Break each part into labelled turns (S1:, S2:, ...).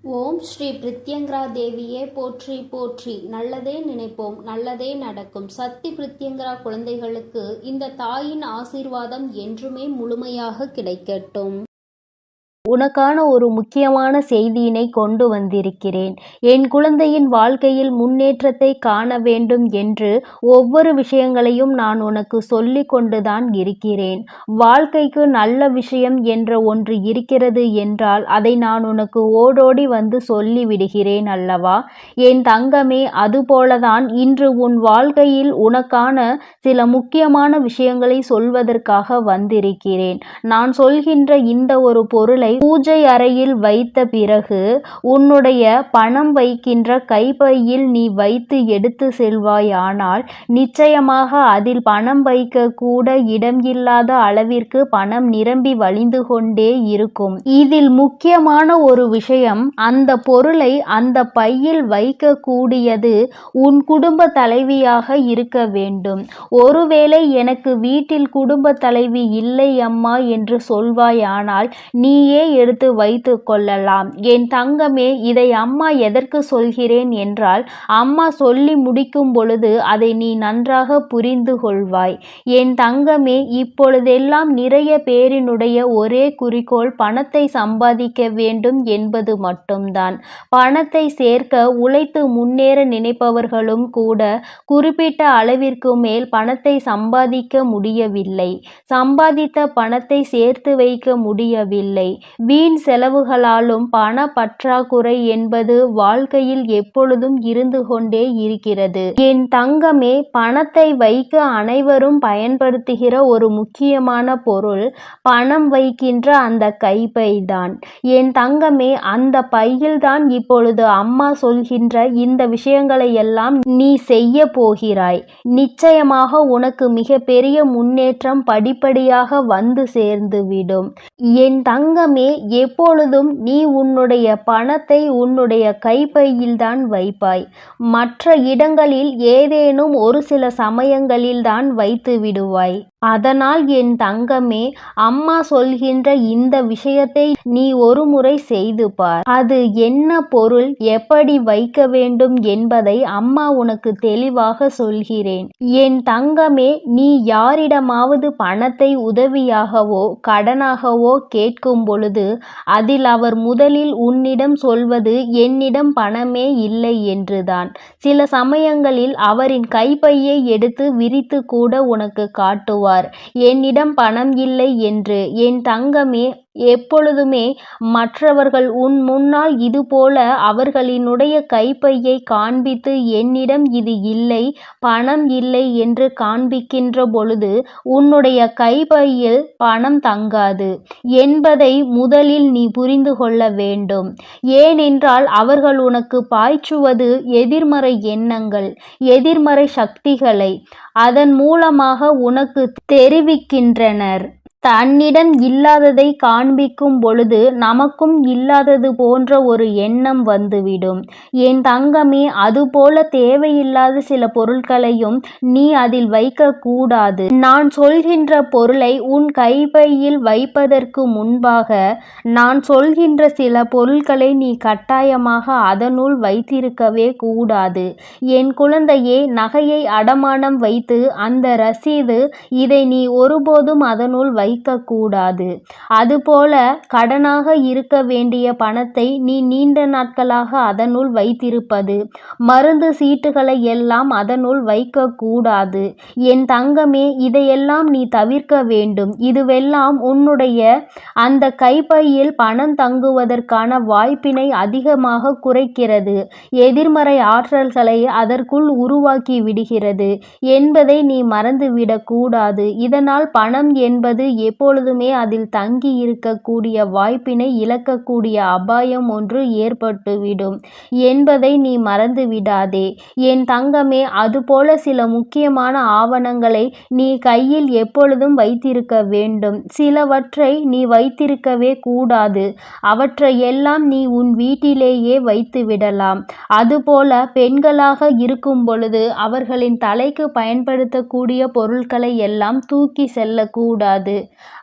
S1: ஓம் ஸ்ரீ பிரித்யங்கரா தேவியே போற்றி போற்றி. நல்லதே நினைப்போம், நல்லதே நடக்கும். சக்தி பிரித்யங்கரா குழந்தைகளுக்கு இந்த தாயின் ஆசீர்வாதம் என்றுமே முழுமையாக கிடைக்கட்டும்.
S2: உனக்கான ஒரு முக்கியமான செய்தியினை கொண்டு வந்திருக்கிறேன். என் குழந்தையின் வாழ்க்கையில் முன்னேற்றத்தை காண வேண்டும் என்று ஒவ்வொரு விஷயங்களையும் நான் உனக்கு சொல்லி கொண்டுதான் இருக்கிறேன். வாழ்க்கைக்கு நல்ல விஷயம் என்ற ஒன்று இருக்கிறது என்றால் அதை நான் உனக்கு ஓடோடி வந்து சொல்லி விடுகிறேன் அல்லவா என் தங்கமே. அதுபோலதான் இன்று உன் வாழ்க்கையில் உனக்கான சில முக்கியமான விஷயங்களை சொல்வதற்காக வந்திருக்கிறேன். நான் சொல்கின்ற இந்த ஒரு பொருளை பூஜை அறையில் வைத்த பிறகு உன்னுடைய பணம் வைக்கின்ற கைப்பையில் நீ வைத்து எடுத்து செல்வாயானால் நிச்சயமாக அதில் பணம் வைக்க கூட இடம் இல்லாத அளவிற்கு பணம் நிரம்பி வழிந்து கொண்டே இருக்கும். இதில் முக்கியமான ஒரு விஷயம், அந்த பொருளை அந்த பையில் வைக்கக்கூடியது உன் குடும்ப தலைவியாக இருக்க வேண்டும். ஒருவேளை எனக்கு வீட்டில் குடும்ப தலைவி இல்லை அம்மா என்று சொல்வாயானால் நீயே எடுத்து வைத்து கொள்ளலாம். என் தங்கமே, இதை அம்மா எதற்கு சொல்கிறேன் என்றால், அம்மா சொல்லி முடிக்கும் பொழுது அதை நீ நன்றாக புரிந்து கொள்வாய். என் தங்கமே, இப்பொழுதெல்லாம் நிறைய பேரினுடைய ஒரே குறிக்கோள் பணத்தை சம்பாதிக்க வேண்டும் என்பது மட்டும்தான். பணத்தை சேர்க்க உழைத்து முன்னேற நினைப்பவர்களும் கூட குறிப்பிட்ட அளவிற்கு மேல் பணத்தை சம்பாதிக்க முடியவில்லை. சம்பாதித்த பணத்தை சேர்த்து வைக்க முடியவில்லை. வீண் செலவுகளாலும் பண பற்றாக்குறை என்பது வாழ்க்கையில் எப்பொழுதும் இருந்து கொண்டே இருக்கிறது. என் தங்கமே, பணத்தை வைக்க அனைவரும் பயன்படுத்துகிற ஒரு முக்கியமான பொருள் பணம் வைக்கின்ற அந்த கைப்பை தான். என் தங்கமே, அந்த பையில்தான் இப்பொழுது அம்மா சொல்கின்ற இந்த விஷயங்களை எல்லாம் நீ செய்ய போகிறாய். நிச்சயமாக உனக்கு மிகப்பெரிய முன்னேற்றம் படிப்படியாக வந்து சேர்ந்துவிடும். என் தங்கமே, எப்பொழுதும் நீ உன்னுடைய பணத்தை உன்னுடைய கைப்பையில்தான் வைப்பாய். மற்ற இடங்களில் ஏதேனும் ஒரு சில சமயங்களில்தான் வைத்து விடுவாய். அதனால் என் தங்கமே, அம்மா சொல்கின்ற இந்த விஷயத்தை நீ ஒரு முறை செய்து பார். அது என்ன பொருள், எப்படி வைக்க வேண்டும் என்பதை அம்மா உனக்கு தெளிவாக சொல்கிறேன். என் தங்கமே, நீ யாரிடமாவது பணத்தை உதவியாகவோ கடனாகவோ கேட்கும் பொழுது அதில் அவர் முதலில் உன்னிடம் சொல்வது என்னிடம் பணமே இல்லை என்றுதான். சில சமயங்களில் அவரின் கைப்பையை எடுத்து விரித்து கூட உனக்கு காட்டுவார், என்னிடம் பணம் இல்லை என்று. என் தங்கமே, எப்பொழுதுமே மற்றவர்கள் உன் முன்னால் இதுபோல அவர்களினுடைய கைப்பையை காண்பித்து என்னிடம் இது இல்லை, பணம் இல்லை என்று காண்பிக்கின்ற பொழுது உன்னுடைய கைப்பையில் பணம் தங்காது என்பதை முதலில் நீ புரிந்து கொள்ள வேண்டும். ஏனென்றால் அவர்கள் உனக்கு பாய்ச்சுவது எதிர்மறை எண்ணங்கள், எதிர்மறை சக்திகளை அதன் மூலமாக உனக்கு தெரிவிக்கின்றனர். தன்னிடம் இல்லாததை காண்பிக்கும் பொழுது நமக்கும் இல்லாதது போன்ற ஒரு எண்ணம் வந்துவிடும். என் தங்கமே, அதுபோல தேவையில்லாத சில பொருட்களையும் நீ அதில் வைக்க கூடாது. நான் சொல்கின்ற பொருளை உன் கைப்பையில் வைப்பதற்கு முன்பாக நான் சொல்கின்ற சில பொருட்களை நீ கட்டாயமாக அதனுள் வைத்திருக்கவே கூடாது. என் குழந்தையே, நகையை அடமானம் வைத்து அந்த ரசீது, இதை நீ ஒருபோதும் அதனுள் வைக்கக்கூடாது. அதுபோல கடனாக இருக்க வேண்டிய பணத்தை நீ நீண்ட நாட்களாக அதனுள் வைத்திருப்பது, மருந்து சீட்டுகளை எல்லாம் அதனுள் வைக்கக்கூடாது. என் தங்கமே, இதையெல்லாம் நீ தவிர்க்க வேண்டும். இதுவெல்லாம் உன்னுடைய அந்த கைப்பையில் பணம் தங்குவதற்கான வாய்ப்பினை அதிகமாக குறைக்கிறது, எதிர்மறை ஆற்றல்களை அதற்குள் உருவாக்கி விடுகிறது என்பதை நீ மறந்துவிடக் கூடாது. இதனால் பணம் என்பது எப்பொழுதுமே அதில் தங்கி இருக்கக்கூடிய வாய்ப்பினை இழக்கக்கூடிய அபாயம் ஒன்று ஏற்பட்டுவிடும் என்பதை நீ மறந்து விடாதே. என் தங்கமே, அதுபோல சில முக்கியமான ஆவணங்களை நீ கையில் எப்பொழுதும் வைத்திருக்க வேண்டும். சிலவற்றை நீ வைத்திருக்கவே கூடாது. அவற்றையெல்லாம் நீ உன் வீட்டிலேயே வைத்து விடலாம். அதுபோல பெண்களாக இருக்கும் பொழுது அவர்களின் தலைக்கு பயன்படுத்தக்கூடிய பொருட்களை எல்லாம் தூக்கி செல்லக்கூடாது.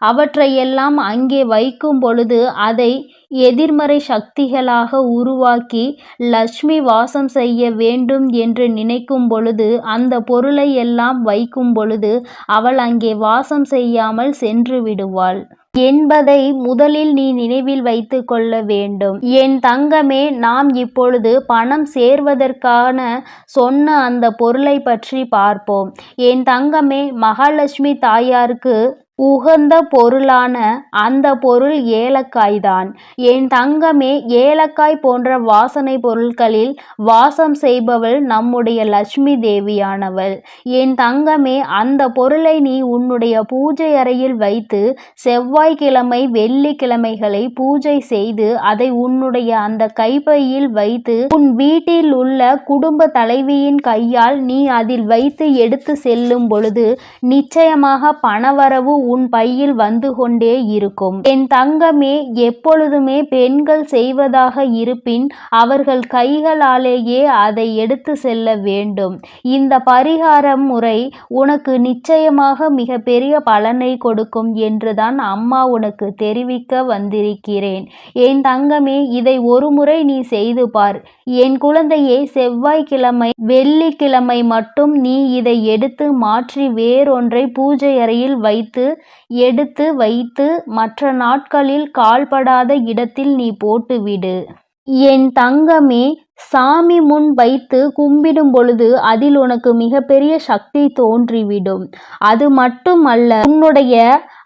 S2: அவற்றையெல்லாம் அங்கே வைக்கும் பொழுது அதை எதிர்மறை சக்திகளாக உருவாக்கி லட்சுமி வாசம் செய்ய வேண்டும் என்று நினைக்கும் பொழுது அந்த பொருளை எல்லாம் வைக்கும் பொழுது அவள் அங்கே வாசம் செய்யாமல் சென்று விடுவாள் என்பதை முதலில் நீ நினைவில் வைத்து கொள்ள வேண்டும். என் தங்கமே, நாம் இப்பொழுது பணம் சேர்வதற்கான சொன்ன அந்த பொருளை பற்றி பார்ப்போம். என் தங்கமே, மகாலட்சுமி தாயாருக்கு உகந்த பொருளான அந்த பொருள் ஏலக்காய் தான். என் தங்கமே, ஏலக்காய் போன்ற வாசனை பொருட்களில் வாசம் செய்பவள் நம்முடைய லட்சுமி தேவியானவள். என் தங்கமே, அந்த பொருளை நீ உன்னுடைய பூஜை அறையில் வைத்து செவ்வாய்க்கிழமை வெள்ளிக்கிழமைகளை பூஜை செய்து அதை உன்னுடைய அந்த கைப்பையில் வைத்து உன் வீட்டில் உள்ள குடும்ப தலைவியின் கையால் நீ அதில் வைத்து எடுத்து செல்லும் பொழுது நிச்சயமாக பணவரவு உன் பையில் வந்து கொண்டே இருக்கும். என் தங்கமே, எப்பொழுதுமே பெண்கள் செய்வதாக இருப்பின் அவர்கள் கைகளாலேயே அதை எடுத்து செல்ல வேண்டும். இந்த பரிகார முறை உனக்கு நிச்சயமாக மிக பெரிய பலனை கொடுக்கும் என்றுதான் அம்மா உனக்கு தெரிவிக்க வந்திருக்கிறேன். என் தங்கமே, இதை ஒரு முறை நீ செய்து பார். என் குழந்தையே, செவ்வாய்க்கிழமை வெள்ளிக்கிழமை மட்டும் நீ இதை எடுத்து மாற்றி வேறொன்றை பூஜை அறையில் எடுத்து வைத்து மற்ற நாட்களில் கால்படாத இடத்தில் நீ போட்டுவிடு. என் தங்கமே, சாமி முன் வைத்து கும்பிடும் பொழுது அதில் உனக்கு மிகப்பெரிய சக்தி தோன்றிவிடும். அது மட்டுமல்ல, உன்னுடைய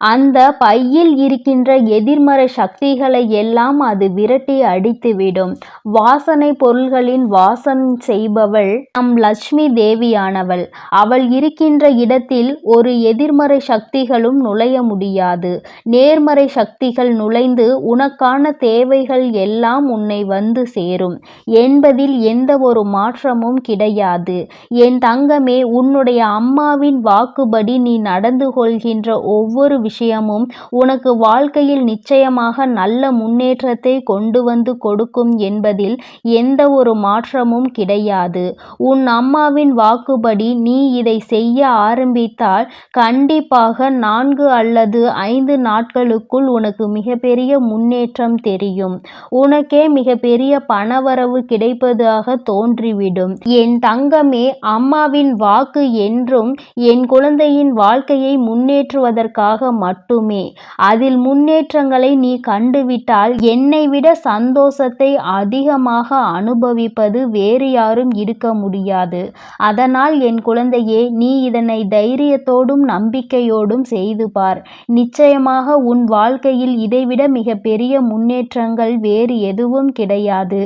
S2: அந்த பையில் இருக்கின்ற எதிர்மறை சக்திகளை எல்லாம் அது விரட்டி அடித்துவிடும். வாசனை பொருள்களின் வாசம் செய்பவள் நம் லட்சுமி தேவியானவள். அவள் இருக்கின்ற இடத்தில் ஒரு எதிர்மறை சக்திகளும் நுழைய முடியாது. நேர்மறை சக்திகள் நுழைந்து உனக்கான தேவைகள் எல்லாம் உன்னை வந்து சேரும் என்பதில் எந்த ஒரு மாற்றமும் கிடையாது. என் தங்கமே, உன்னுடைய அம்மாவின் வாக்குப்படி நீ நடந்து கொள்கின்ற ஒவ்வொரு விஷயமும் உனக்கு வாழ்க்கையில் நிச்சயமாக நல்ல முன்னேற்றத்தை கொண்டு வந்து கொடுக்கும் என்பதில் எந்த ஒரு மாற்றமும் கிடையாது. உன் அம்மாவின் வாக்குப்படி நீ இதை செய்ய ஆரம்பித்தால் கண்டிப்பாக 4 அல்லது 5 நாட்களுக்குள் உனக்கு மிகப்பெரிய முன்னேற்றம் தெரியும். உனக்கே மிகப்பெரிய பணவரவு கிடைப்பதாக தோன்றிவிடும். என் தங்கமே, அம்மாவின் வாக்கு என்றும் என் குழந்தையின் வாழ்க்கையை முன்னேற்றுவதற்காக மட்டுமே. அதில் முன்னேற்றங்களை நீ கண்டுவிட்டால் என்னை விட சந்தோஷத்தை அதிகமாக அனுபவிப்பது வேறு யாரும் இருக்க முடியாது. அதனால் என் குழந்தையே, நீ இதனை தைரியத்தோடும் நம்பிக்கையோடும் செய்து பார். நிச்சயமாக உன் வாழ்க்கையில் இதைவிட மிக பெரிய முன்னேற்றங்கள் வேறு எதுவும் கிடையாது.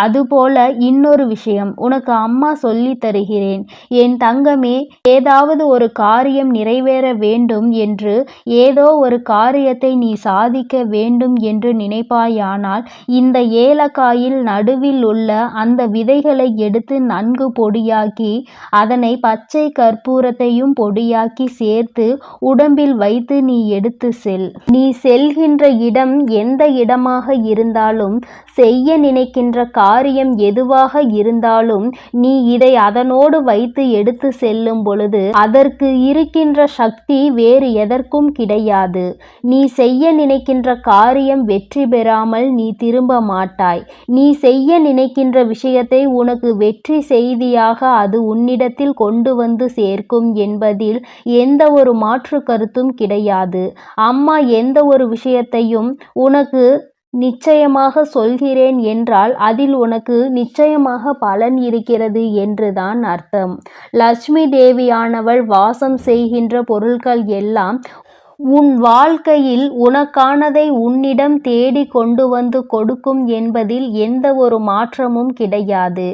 S2: அதுபோல இன்னொரு விஷயம் உனக்கு அம்மா சொல்லி தருகிறேன். என் தங்கமே, ஏதாவது ஒரு காரியம் நிறைவேற வேண்டும் என்று ஏதோ ஒரு காரியத்தை நீ சாதிக்க வேண்டும் என்று நினைப்பாயானால் இந்த ஏலக்காயில் நடுவில் உள்ள அந்த விதைகளை எடுத்து நன்கு பொடியாக்கி அதனை பச்சை கற்பூரத்தையும் பொடியாக்கி சேர்த்து உடம்பில் வைத்து நீ எடுத்து செல். நீ செல்கின்ற இடம் எந்த இடமாக இருந்தாலும், செய்ய நினைக்கின்ற காரியம் எதுவாக இருந்தாலும் நீ இதை அதனோடு வைத்து எடுத்து செல்லும் பொழுது அதற்கு இருக்கின்ற சக்தி வேறு எதற்கும் கிடையாது. நீ செய்ய நினைக்கின்ற காரியம் வெற்றி பெறாமல் நீ திரும்ப மாட்டாய். நீ செய்ய நினைக்கின்ற விஷயத்தை உனக்கு வெற்றி செய்தியாக அது உன்னிடத்தில் கொண்டு வந்து சேர்க்கும் என்பதில் எந்த ஒரு மாற்று கருத்தும் கிடையாது. அம்மா எந்த ஒரு விஷயத்தையும் உனக்கு நிச்சயமாக சொல்கிறேன் என்றால் அதில் உனக்கு நிச்சயமாக பலன் இருக்கிறது என்றுதான் அர்த்தம். லட்சுமி தேவியானவள் வாசம் செய்கின்ற பொருட்கள் எல்லாம் உன் வாழ்க்கையில் உனக்கானதை உன்னிடம் தேடி கொண்டு வந்து கொடுக்கும் என்பதில் எந்த ஒரு மாற்றமும் கிடையாது.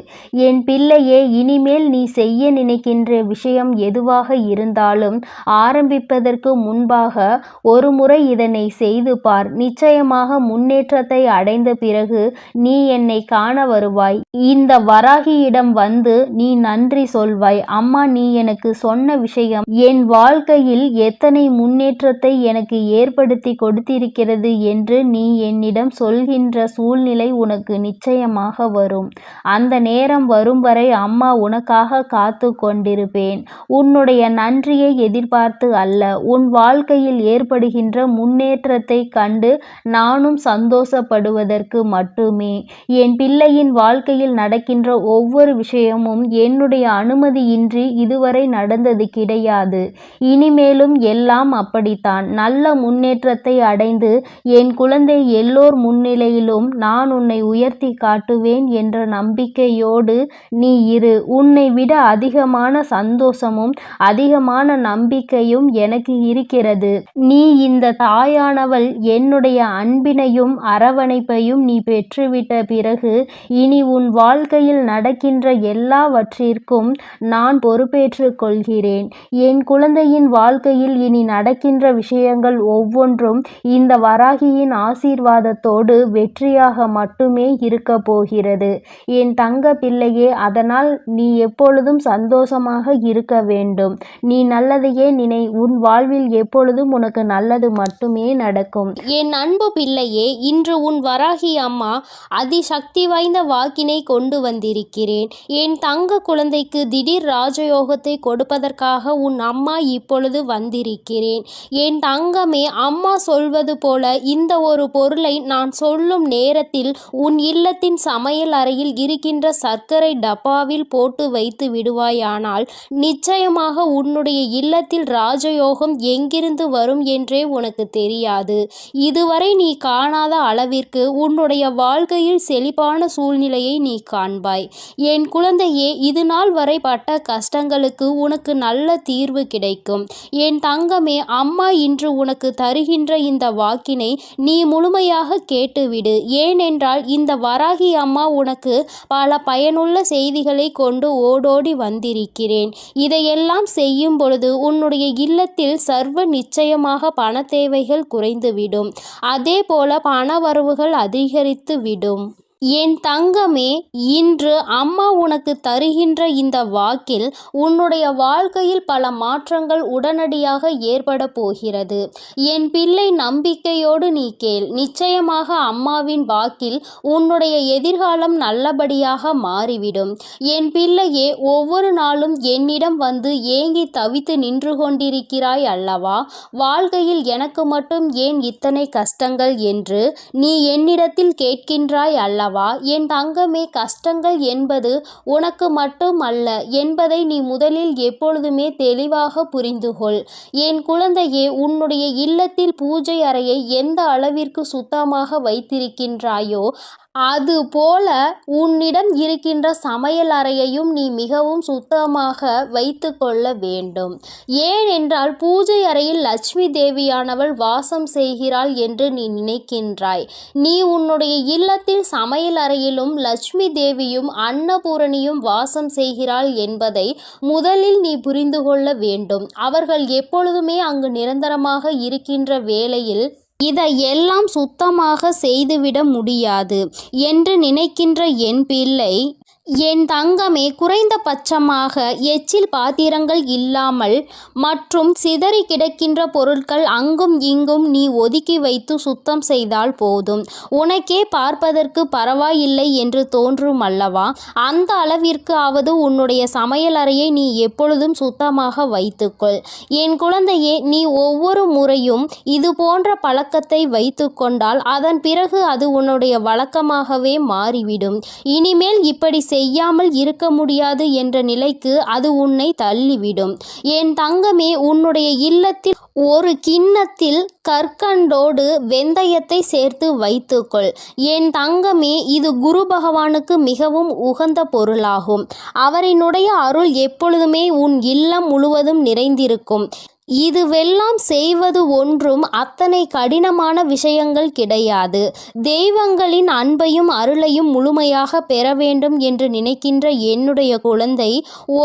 S2: என் பிள்ளையே, இனிமேல் நீ செய்ய நினைக்கின்ற விஷயம் எதுவாக இருந்தாலும் ஆரம்பிப்பதற்கு முன்பாக ஒரு முறை இதனை செய்து பார். நிச்சயமாக முன்னேற்றத்தை அடைந்த பிறகு நீ என்னை காண வருவாய். இந்த வராகியிடம் வந்து நீ நன்றி சொல்வாய். அம்மா, நீ எனக்கு சொன்ன விஷயம் என் வாழ்க்கையில் எத்தனை முன்னேற்றத்தை சந்தோஷத்தை எனக்கு ஏற்படுத்தி கொடுத்திருக்கிறது என்று நீ என்னிடம் சொல்கின்ற சூழ்நிலை உனக்கு நிச்சயமாக வரும். அந்த நேரம் வரும் வரை அம்மா உனக்காக காத்து கொண்டிருப்பேன். உன்னுடைய நன்றியை எதிர்பார்த்து அல்ல, உன் வாழ்க்கையில் ஏற்படுகின்ற முன்னேற்றத்தை கண்டு நானும் சந்தோஷப்படுவதற்கு மட்டுமே. என் பிள்ளையின் வாழ்க்கையில் நடக்கின்ற ஒவ்வொரு விஷயமும் என்னுடைய அனுமதியின்றி இதுவரை நடந்தது கிடையாது. இனிமேலும் எல்லாம் அப்படித்தான். நல்ல முன்னேற்றத்தை அடைந்து என் குழந்தை எல்லோர் முன்னிலையிலும் நான் உன்னை உயர்த்தி காட்டுவேன் என்ற நம்பிக்கையோடு நீ இரு. உன்னை விட அதிகமான சந்தோஷமும் அதிகமான நம்பிக்கையும் எனக்கு இருக்கிறது. நீ இந்த தாயானவள் என்னுடைய அன்பினையும் அரவணைப்பையும் நீ பெற்றுவிட்ட பிறகு இனி உன் வாழ்க்கையில் நடக்கின்ற எல்லாவற்றிற்கும் நான் பொறுப்பேற்றுக் கொள்கிறேன். என் குழந்தையின் வாழ்க்கையில் இனி நடக்கின்ற விஷயங்கள் ஒவ்வொன்றும் இந்த வராகியின் ஆசீர்வாதத்தோடு வெற்றியாக மட்டுமே இருக்க போகிறது என் தங்க பிள்ளையே. அதனால் நீ எப்பொழுதும் சந்தோஷமாக இருக்க வேண்டும். நீ நல்லதையே நினை. உன் வாழ்வில் எப்பொழுதும் உனக்கு நல்லது மட்டுமே நடக்கும்.
S1: என் அன்பு பிள்ளையே, இன்று உன் வராகி அம்மா அதிசக்தி வாய்ந்த வாக்கினை கொண்டு வந்திருக்கிறேன். என் தங்க குழந்தைக்கு திடீர் ராஜயோகத்தை கொடுப்பதற்காக உன் அம்மா இப்பொழுது வந்திருக்கிறேன். என் தங்கமே, அம்மா சொல்வது போல இந்த ஒரு பொருளை நான் சொல்லும் நேரத்தில் உன் இல்லத்தின் சமையல் அறையில் இருக்கின்ற சர்க்கரை டப்பாவில் போட்டு வைத்து விடுவாயானால் நிச்சயமாக உன்னுடைய இல்லத்தில் ராஜயோகம் எங்கிருந்து வரும் என்றே உனக்கு தெரியாது. இதுவரை நீ காணாத அளவிற்கு உன்னுடைய வாழ்க்கையில் செழிப்பான சூழ்நிலையை நீ காண்பாய். என் குழந்தையே, இது நாள் வரை பட்ட கஷ்டங்களுக்கு உனக்கு நல்ல தீர்வு கிடைக்கும். என் தங்கமே, அம்மா இன்று உனக்கு தருகின்ற இந்த வாக்கினை நீ முழுமையாக கேட்டுவிடு. ஏனென்றால் இந்த வராகி அம்மா உனக்கு பல பயனுள்ள செய்திகளை கொண்டு ஓடோடி வந்திருக்கிறேன். இதையெல்லாம் செய்யும் பொழுது உன்னுடைய இல்லத்தில் சர்வ நிச்சயமாக பண தேவைகள் குறைந்துவிடும். அதே போல பண வரவுகள் அதிகரித்து விடும். என் தங்கமே, இன்று அம்மா உனக்கு தருகின்ற இந்த வாக்கில் உன்னுடைய வாழ்க்கையில் பல மாற்றங்கள் உடனடியாக ஏற்பட போகிறது. என் பிள்ளை, நம்பிக்கையோடு நீ கேள். நிச்சயமாக அம்மாவின் வாக்கில் உன்னுடைய எதிர்காலம் நல்லபடியாக மாறிவிடும். என் பிள்ளையே, ஒவ்வொரு நாளும் என்னிடம் வந்து ஏங்கி தவித்து நின்று கொண்டிருக்கிறாய் அல்லவா? வாழ்க்கையில் எனக்கு மட்டும் ஏன் இத்தனை கஷ்டங்கள் என்று நீ என்னிடத்தில் கேட்கின்றாய் அல்லவா? என் தங்கமே, கஷ்டங்கள் என்பது உனக்கு மட்டும் அல்ல என்பதை நீ முதலில் எப்பொழுதுமே தெளிவாக புரிந்துகொள். என் குழந்தையே, உன்னுடைய இல்லத்தில் பூஜை அறையை எந்த அளவிற்கு சுத்தமாக வைத்திருக்கின்றாயோ அதுபோல உன்னிடம் இருக்கின்ற சமையல் அறையையும் நீ மிகவும் சுத்தமாக வைத்து கொள்ள வேண்டும். ஏனென்றால் பூஜை அறையில் லட்சுமி தேவியானவள் வாசம் செய்கிறாள் என்று நீ நினைக்கின்றாய். நீ உன்னுடைய இல்லத்தில் சமையல் அறையிலும் லட்சுமி தேவியும் அன்னபூரணியும் வாசம் செய்கிறாள் என்பதை முதலில் நீ புரிந்து கொள்ள வேண்டும். அவர்கள் எப்பொழுதுமே அங்கு நிரந்தரமாக இருக்கின்ற வேளையில் இதையெல்லாம் சுத்தமாக செய்துவிட முடியாது என்று நினைக்கின்ற என் பிள்ளை, என் தங்கமே, குறைந்தபட்சமாக எச்சில் பாத்திரங்கள் இல்லாமல் மற்றும் சிதறி கிடக்கின்ற பொருட்கள் அங்கும் இங்கும் நீ ஒதுக்கி வைத்து சுத்தம் செய்தால் போதும். உனக்கே பார்ப்பதற்கு பரவாயில்லை என்று தோன்றும் அல்லவா? அந்த அளவிற்கு ஆவது உன்னுடைய சமையல் அறையை நீ எப்பொழுதும் சுத்தமாக வைத்துக்கொள். என் குழந்தையே, நீ ஒவ்வொரு முறையும் இது போன்ற பழக்கத்தை வைத்து கொண்டால் அதன் பிறகு அது உன்னுடைய வழக்கமாகவே மாறிவிடும். இனிமேல் இப்படி செய்யாமல் இருக்க முடியாது என்ற நிலைக்கு அது உன்னை தள்ளிவிடும். என் தங்கமே, உன்னுடைய இல்லத்தில் ஒரு கிண்ணத்தில் கற்கண்டோடு வெந்தயத்தை சேர்த்து வைத்துக்கொள். என் தங்கமே, இது குரு பகவானுக்கு மிகவும் உகந்த பொருளாகும். அவரினுடைய அருள் எப்பொழுதுமே உன் இல்லம் முழுவதும் நிறைந்திருக்கும். இதுவெல்லாம் செய்வது ஒன்றும் அத்தனை கடினமான விஷயங்கள் கிடையாது. தெய்வங்களின் அன்பையும் அருளையும் முழுமையாக பெற வேண்டும் என்று நினைக்கின்ற என்னுடைய குழந்தை,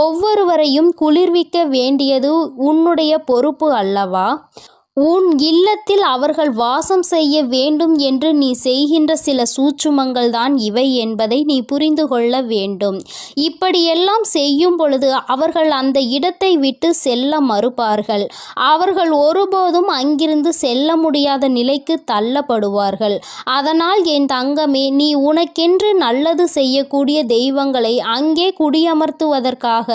S1: ஒவ்வொருவரையும் குளிர்விக்க வேண்டியது உன்னுடைய பொறுப்பு அல்லவா? உன் இல்லத்தில் அவர்கள் வாசம் செய்ய வேண்டும் என்று நீ செய்கின்ற சில சூட்சுமங்கள் தான் இவை என்பதை நீ புரிந்து கொள்ள வேண்டும். இப்படியெல்லாம் செய்யும் பொழுது அவர்கள் அந்த இடத்தை விட்டு செல்ல மறுப்பார்கள். அவர்கள் ஒருபோதும் அங்கிருந்து செல்ல முடியாத நிலைக்கு தள்ளப்படுவார்கள். அதனால் என் தங்கமே, நீ உனக்கென்று நல்லது செய்யக்கூடிய தெய்வங்களை அங்கே குடியமர்த்துவதற்காக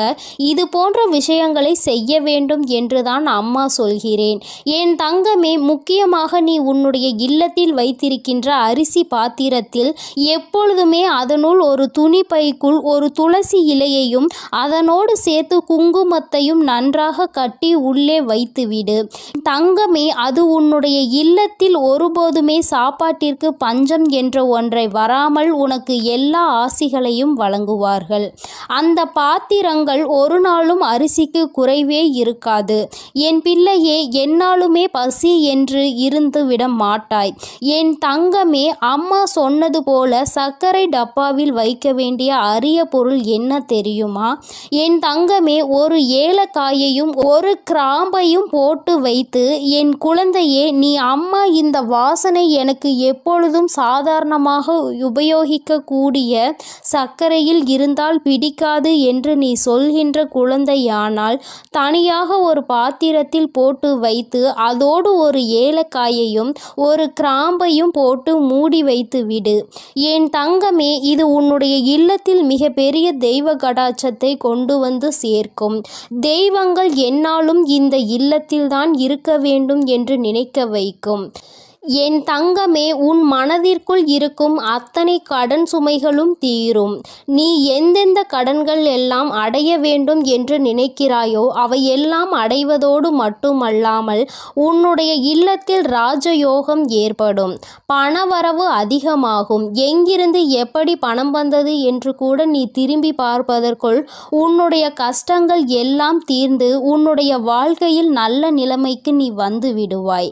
S1: இது போன்ற விஷயங்களை செய்ய வேண்டும் என்றுதான் அம்மா சொல்கிறேன். என் தங்கமே, முக்கியமாக நீ உன்னுடைய இல்லத்தில் வைத்திருக்கின்ற அரிசி பாத்திரத்தில் எப்பொழுதுமே அதனுள் ஒரு துணி பைக்குள் ஒரு துளசி இலையையும் அதனோடு சேர்த்து குங்குமத்தையும் நன்றாக கட்டி உள்ளே வைத்துவிடு. தங்கமே, அது உன்னுடைய இல்லத்தில் ஒருபோதுமே சாப்பாட்டிற்கு பஞ்சம் என்ற ஒன்றை வராமல் உனக்கு எல்லா ஆசிகளையும் வழங்குவார்கள். அந்த பாத்திரங்கள் ஒரு நாளும் அரிசிக்கு குறைவே இருக்காது. என் பிள்ளையே, என்னாலுமே பசி என்று இருந்து விட மாட்டாய். என் தங்கமே, அம்மா சொன்னது போல சர்க்கரை டப்பாவில் வைக்க வேண்டிய அரிய பொருள் என்ன தெரியுமா? என் தங்கமே, ஒரு ஏலக்காயையும் ஒரு கிராம்பையும் போட்டு வைத்து, என் குழந்தையே, நீ அம்மா இந்த வாசனை எனக்கு எப்பொழுதும் சாதாரணமாக உபயோகிக்கக்கூடிய சர்க்கரையில் இருந்தால் பிடிக்காது என்று நீ சொல்கின்ற குழந்தையானால் தனியாக ஒரு பாத்திரத்தில் போட்டு வைத்து அதோடு ஒரு ஏலக்காயையும் ஒரு கிராம்பையும் போட்டு மூடி வைத்து விடு. என் தங்கமே, இது உன்னுடைய இல்லத்தில் மிகப்பெரிய தெய்வ கடாட்சத்தை கொண்டு வந்து சேர்க்கும். தெய்வங்கள் என்னாலும் இந்த இல்லத்தில்தான் இருக்க வேண்டும் என்று நினைக்க வைக்கும். என் தங்கமே, உன் மனதிற்குள் இருக்கும் அத்தனை கடன் சுமைகளும் தீரும். நீ எந்தெந்த கடன்கள் எல்லாம் அடைய வேண்டும் என்று நினைக்கிறாயோ அவையெல்லாம் அடைவதோடு மட்டுமல்லாமல் உன்னுடைய இல்லத்தில் ராஜயோகம் ஏற்படும். பணவரவு அதிகமாகும். எங்கிருந்து எப்படி பணம் வந்தது என்று கூட நீ திரும்பி பார்ப்பதற்குள் உன்னுடைய கஷ்டங்கள் எல்லாம் தீர்ந்து உன்னுடைய வாழ்க்கையில் நல்ல நிலைமைக்கு நீ வந்து விடுவாய்.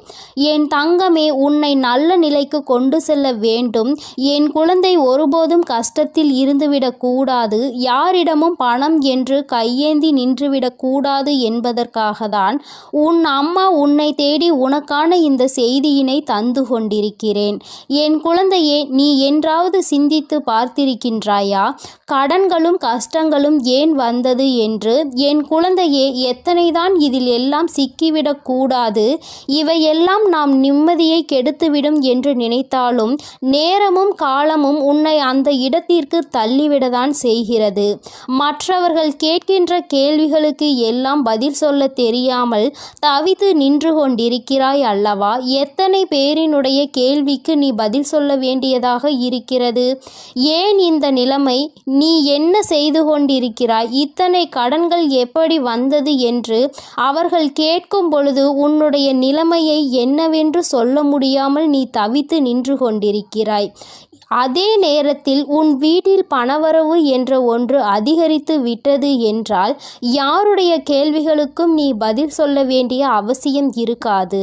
S1: என் தங்கமே, உன்னை நல்ல நிலைக்கு கொண்டு செல்ல வேண்டும். என் குழந்தை ஒருபோதும் கஷ்டத்தில் இருந்துவிடக் கூடாது. யாரிடமும் பணம் என்று கையேந்தி நின்றுவிடக் கூடாது என்பதற்காக தான் உன் அம்மா உன்னை தேடி உனக்கான இந்த செய்தியினை தந்து கொண்டிருக்கிறேன். என் குழந்தையே, நீ என்றாவது சிந்தித்து பார்த்திருக்கின்றாயா? கடன்களும் கஷ்டங்களும் ஏன் வந்தது என்று? என் குழந்தையே, எத்தனைதான் இதில் எல்லாம் சிக்கிவிடக் கூடாது. இவையெல்லாம் நாம் நிம்மதியை கெடுத்துவிடும் என்று நினைத்தாலும் நேரமும் காலமும் உன்னை அந்த இடத்திற்கு தள்ளிவிடதான் செய்கிறது. மற்றவர்கள் கேட்கின்ற கேள்விகளுக்கு எல்லாம் பதில் சொல்ல தெரியாமல் தவித்து நின்று கொண்டிருக்கிறாய் அல்லவா? எத்தனை பேரினுடைய கேள்விக்கு நீ பதில் சொல்ல வேண்டியதாக இருக்கிறது? ஏன் இந்த நிலைமை? நீ என்ன செய்து கொண்டிருக்கிறாய்? இத்தனை கடன்கள் எப்படி வந்தது என்று அவர்கள் கேட்கும் பொழுது உன்னுடைய நிலைமையை என்னவென்று சொல்ல முடியாமல் நீ தவித்து நின்று கொண்டிருக்கிறாய். அதே நேரத்தில் உன் வீட்டில் பணவரவு என்ற ஒன்று அதிகரித்து விட்டது என்றால் யாருடைய கேள்விகளுக்கும் நீ பதில் சொல்ல வேண்டிய அவசியம் இருக்காது.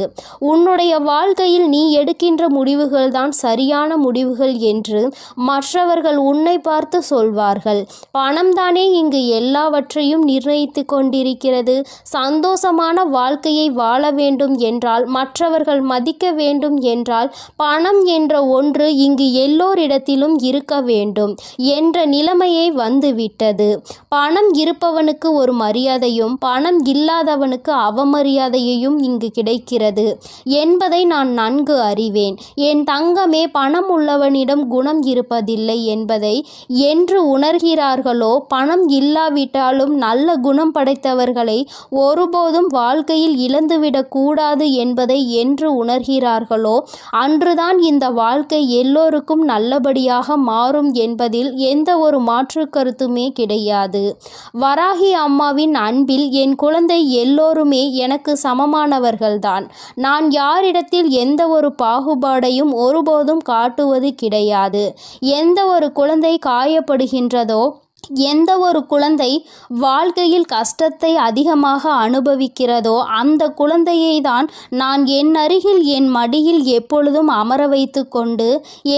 S1: உன்னுடைய வாழ்க்கையில் நீ எடுக்கின்ற முடிவுகள் தான் சரியான முடிவுகள் என்று மற்றவர்கள் உன்னை பார்த்து சொல்வார்கள். பணம்தானே இங்கு எல்லாவற்றையும் நிர்ணயித்து கொண்டிருக்கிறது. சந்தோஷமான வாழ்க்கையை வாழ வேண்டும் என்றால், மற்றவர்கள் மதிக்க வேண்டும் என்றால், பணம் என்ற ஒன்று இங்கு இடத்திலும் இருக்க வேண்டும் என்ற நிலைமையை வந்துவிட்டது. பணம் இருப்பவனுக்கு ஒரு மரியாதையும் பணம் இல்லாதவனுக்கு அவமரியாதையையும் இங்கு கிடைக்கிறது என்பதை நான் நன்கு அறிவேன். என் தங்கமே, பணம் உள்ளவனிடம் குணம் இருப்பதில்லை என்பதை என்று உணர்கிறார்களோ, பணம் இல்லாவிட்டாலும் நல்ல குணம் படைத்தவர்களை ஒருபோதும் வாழ்க்கையில் இழந்துவிடக் கூடாது என்பதை என்று உணர்கிறார்களோ அன்றுதான் இந்த வாழ்க்கை எல்லோருக்கும் நல்லபடியாக மாறும் என்பதில் எந்த ஒரு மாற்று கருத்துமே கிடையாது. வராகி அம்மாவின் அன்பில் என் குழந்தை எல்லோருமே எனக்கு சமமானவர்கள்தான். நான் யாரிடத்தில் எந்த ஒரு பாகுபாடையும் ஒருபோதும் காட்டுவது கிடையாது. எந்த ஒரு குழந்தை காயப்படுகின்றதோ, எந்த ஒரு குழந்தை வாழ்க்கையில் கஷ்டத்தை அதிகமாக அனுபவிக்கிறதோ அந்த குழந்தையை தான் நான் என் அருகில் என் மடியில் எப்பொழுதும் அமர வைத்து கொண்டு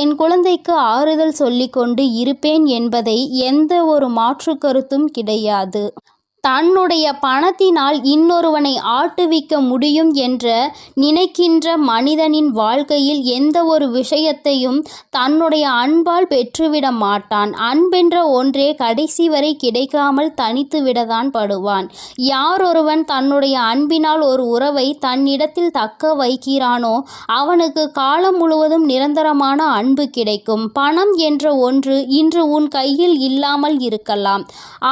S1: என் குழந்தைக்கு ஆறுதல் சொல்லிக்கொண்டு இருப்பேன் என்பதை எந்த ஒரு மாற்று கருத்தும் கிடையாது. தன்னுடைய பணத்தினால் இன்னொருவனை ஆட்டுவிக்க முடியும் என்ற நினைக்கின்ற மனிதனின் வாழ்க்கையில் எந்த ஒரு விஷயத்தையும் தன்னுடைய அன்பால் பெற்றுவிட மாட்டான். அன்பென்ற ஒன்றே கடைசி வரை கிடைக்காமல் தனித்து விடத்தான் படுவான். யாரொருவன் தன்னுடைய அன்பினால் ஒரு உறவை தன்னிடத்தில் தக்க வைக்கிறானோ அவனுக்கு காலம் முழுவதும் நிரந்தரமான அன்பு கிடைக்கும். பணம் என்ற ஒன்று இன்று உன் கையில் இல்லாமல் இருக்கலாம்,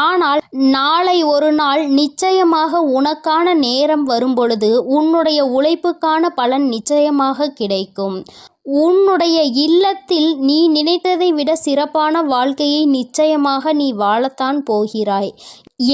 S1: ஆனால் நாளை ஒரு நாள் நிச்சயமாக உனக்கான நேரம் வரும்பொழுது உன்னுடைய உழைப்புக்கான பலன் நிச்சயமாக கிடைக்கும். உன்னுடைய இல்லத்தில் நீ நினைத்ததை விட சிறப்பான வாழ்க்கையை நிச்சயமாக நீ வாழத்தான் போகிறாய்.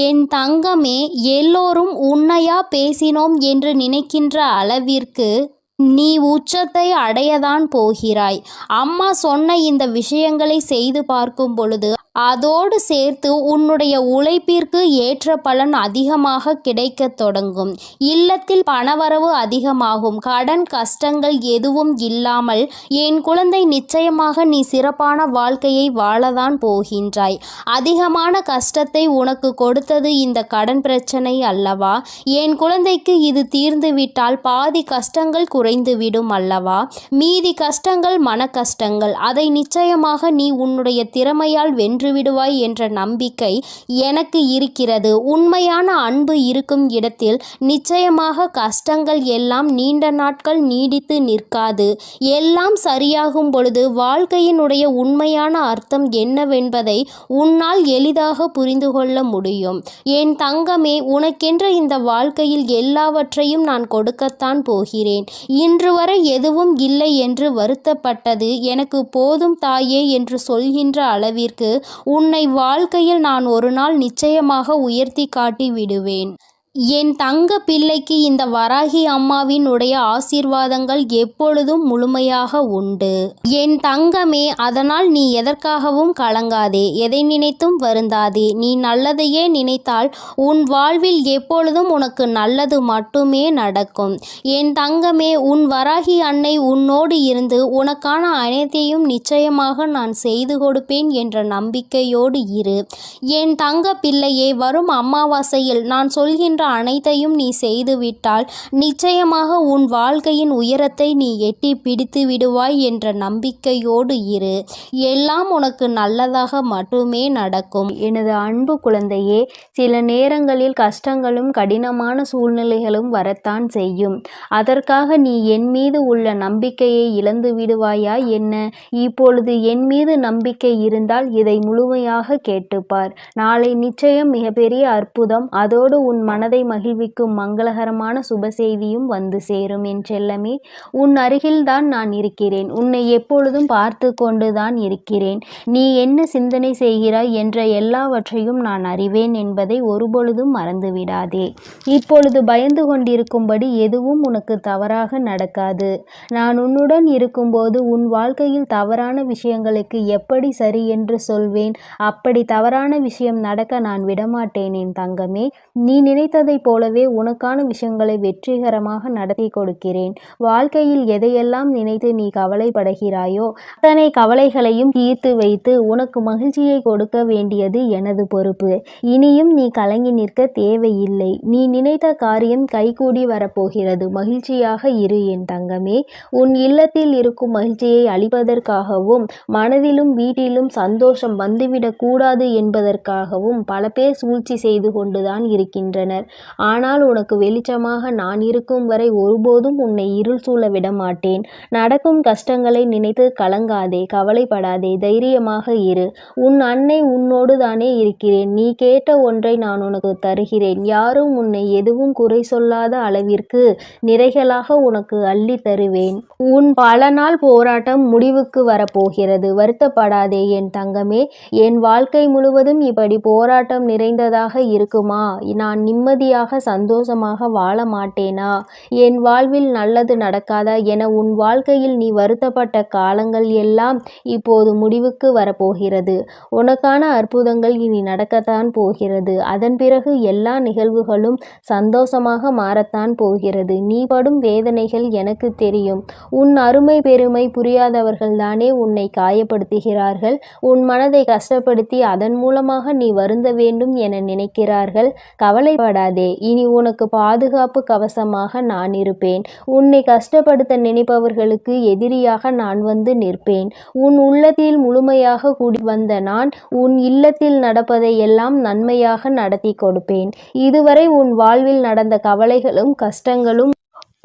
S1: என் தங்கமே, எல்லோரும் உன்னையா பேசினோம் என்று நினைக்கின்ற அளவிற்கு நீ உச்சத்தை அடையதான் போகிறாய். அம்மா சொன்ன இந்த விஷயங்களை செய்து பார்க்கும் பொழுது அதோடு சேர்த்து உன்னுடைய உழைப்பிற்கு ஏற்ற பலன் அதிகமாக கிடைக்கத் தொடங்கும். இல்லத்தில் பணவரவு அதிகமாகும். கடன் கஷ்டங்கள் எதுவும் இல்லாமல் என் குழந்தை நிச்சயமாக நீ சிறப்பான வாழ்க்கையை வாழதான் போகின்றாய். அதிகமான கஷ்டத்தை உனக்கு கொடுத்தது இந்த கடன் பிரச்சனை அல்லவா? என் குழந்தைக்கு இது தீர்ந்துவிட்டால் பாதி கஷ்டங்கள் குறைந்துவிடும் அல்லவா? மீதி கஷ்டங்கள் மன கஷ்டங்கள். அதை நிச்சயமாக நீ உன்னுடைய திறமையால் விடுவாய் என்ற நம்பிக்கை எனக்கு இருக்கிறது. உண்மையான அன்பு இருக்கும் இடத்தில் நிச்சயமாக கஷ்டங்கள் எல்லாம் நீண்ட நாட்கள் நீடித்து நிற்காது. எல்லாம் சரியாகும் பொழுது வாழ்க்கையினுடைய உண்மையான அர்த்தம் என்னவென்பதை உன்னால் எளிதாக புரிந்து கொள்ள முடியும். என் தங்கமே, உனக்கென்ற இந்த வாழ்க்கையில் எல்லாவற்றையும் நான் கொடுக்கத்தான் போகிறேன். இன்று வரை எதுவும் இல்லை என்று வருத்தப்பட்டது எனக்கு போதும் தாயே என்று சொல்கின்ற அளவிற்கு உன்னை வாழ்க்கையில் நான் ஒரு நாள் நிச்சயமாக உயர்த்தி காட்டி விடுவேன். என் தங்க பிள்ளைக்கு இந்த வராகி அம்மாவின் உடைய ஆசீர்வாதங்கள் எப்பொழுதும் முழுமையாக உண்டு. என் தங்கமே, அதனால் நீ எதற்காகவும் கலங்காதே, எதை நினைத்தும் வருந்தாதே. நீ நல்லதையே நினைத்தால் உன் வாழ்வில் எப்பொழுதும் உனக்கு நல்லது மட்டுமே நடக்கும். என் தங்கமே, உன் வராகி அன்னை உன்னோடு இருந்து உனக்கான அனைத்தையும் நிச்சயமாக நான் செய்து கொடுப்பேன் என்ற நம்பிக்கையோடு இரு. என் தங்க பிள்ளையே, வரும் அமாவாசையில் நான் சொல்கின்ற அனைத்தையும் நீ செய்துவிட்டால் நிச்சயமாக உன் வாழ்க்கையின் உயரத்தை நீ எட்டி பிடித்து விடுவாய் என்ற நம்பிக்கையோடு இரு. எல்லாம் உனக்கு நல்லதாக மட்டுமே நடக்கும்.
S2: எனது அன்பு குழந்தையே, சில நேரங்களில் கஷ்டங்களும் கடினமான சூழ்நிலைகளும் வரத்தான் செய்யும். அதற்காக நீ என் மீது உள்ள நம்பிக்கையை இழந்து விடுவாயா என்ன? இப்பொழுது என் மீது நம்பிக்கை இருந்தால் இதை முழுமையாக கேட்டுப்பார். நாளை நிச்சயம் மிகப்பெரிய அற்புதம், அதோடு உன் மனதை மகிழ்விக்கும் மங்களகரமான சுப செய்தியும் வந்து சேரும். என் செல்லமே, உன் அருகில்தான் நான் இருக்கிறேன். உன்னை எப்பொழுதும் பார்த்து கொண்டுதான் இருக்கிறேன். நீ என்ன சிந்தனை செய்கிறாய் என்ற எல்லாவற்றையும் நான் அறிவேன் என்பதை ஒருபொழுதும் மறந்துவிடாதே. இப்பொழுது பயந்து கொண்டிருக்கும்படி எதுவும் உனக்கு தவறாக நடக்காது. நான் உன்னுடன் இருக்கும்போது உன் வாழ்க்கையில் தவறான விஷயங்களுக்கு எப்படி சரி என்று சொல்வேன்? அப்படி தவறான விஷயம் நடக்க நான் விடமாட்டேன். என் தங்கமே, நீ நினைத்ததை போலவே உனக்கான விஷயங்களை வெற்றிகரமாக நடத்தி கொடுக்கிறேன். வாழ்க்கையில் எதையெல்லாம் நினைத்து நீ கவலைப்படுகிறாயோ அத்தனை கவலைகளையும் தீர்த்து வைத்து உனக்கு மகிழ்ச்சியை கொடுக்க வேண்டியது எனது பொறுப்பு. இனியும் நீ கலங்கி நிற்க தேவையில்லை. நீ நினைத்த காரியம் கைகூடி வரப்போகிறது. மகிழ்ச்சியாக இரு என் தங்கமே. உன் இல்லத்தில் இருக்கும் மகிழ்ச்சியை அளிப்பதற்காகவும் மனதிலும் வீட்டிலும் சந்தோஷம் வந்துவிடக் கூடாது என்பதற்காகவும் பல பேர் சூழ்ச்சி செய்து கொண்டுதான் இருக்கின்றனர். ஆனால் உனக்கு வெளிச்சமாக நான் இருக்கும் வரை ஒருபோதும் உன்னை இருள் சூழ விட மாட்டேன். நடக்கும் கஷ்டங்களை நினைத்து கலங்காதே, கவலைப்படாதே, தைரியமாக இரு. உன் அன்னை உன்னோடு தானே இருக்கிறேன். நீ கேட்ட ஒன்றை நான் உனக்கு தருகிறேன். யாரும் உன்னை எதுவும் குறை சொல்லாத அளவிற்கு நிறைகளாக உனக்கு அள்ளி தருவேன். உன் பல நாள் போராட்டம் முடிவுக்கு வரப்போகிறது. வருத்தப்படாதே என் தங்கமே. என் வாழ்க்கை முழுவதும் இப்படி போராட்டம் நிறைந்ததாக இருக்குமா? நான் நிம்மதி நிம்மதியாக சந்தோஷமாக வாழ மாட்டேனா? என் வாழ்வில் நல்லது நடக்காதா என உன் வாழ்க்கையில் நீ வருத்தப்பட்ட காலங்கள் எல்லாம் இப்போது முடிவுக்கு வரப்போகிறது. உனக்கான அற்புதங்கள் இனி நடக்கத்தான் போகிறது. அதன் பிறகு எல்லா நிகழ்வுகளும் சந்தோஷமாக மாறத்தான் போகிறது. நீ படும் வேதனைகள் எனக்கு தெரியும். உன் அருமை பெருமை புரியாதவர்கள்தானே உன்னை காயப்படுத்துகிறார்கள். உன் மனதை கஷ்டப்படுத்தி அதன் மூலமாக நீ வருந்த வேண்டும் என நினைக்கிறார்கள். கவலைப்படாதே, இனி உனக்கு பாதுகாப்பு கவசமாக நான் இருப்பேன். உன்னை கஷ்டப்படுத்த நினைப்பவர்களுக்கு எதிரியாக நான் வந்து நிற்பேன். உன் உள்ளத்தில் முழுமையாக குடி வந்த நான் உன் இல்லத்தில் நடப்பதை எல்லாம் நன்மையாக நடத்தி கொடுப்பேன். இதுவரை உன் வாழ்வில் நடந்த கவலைகளும் கஷ்டங்களும்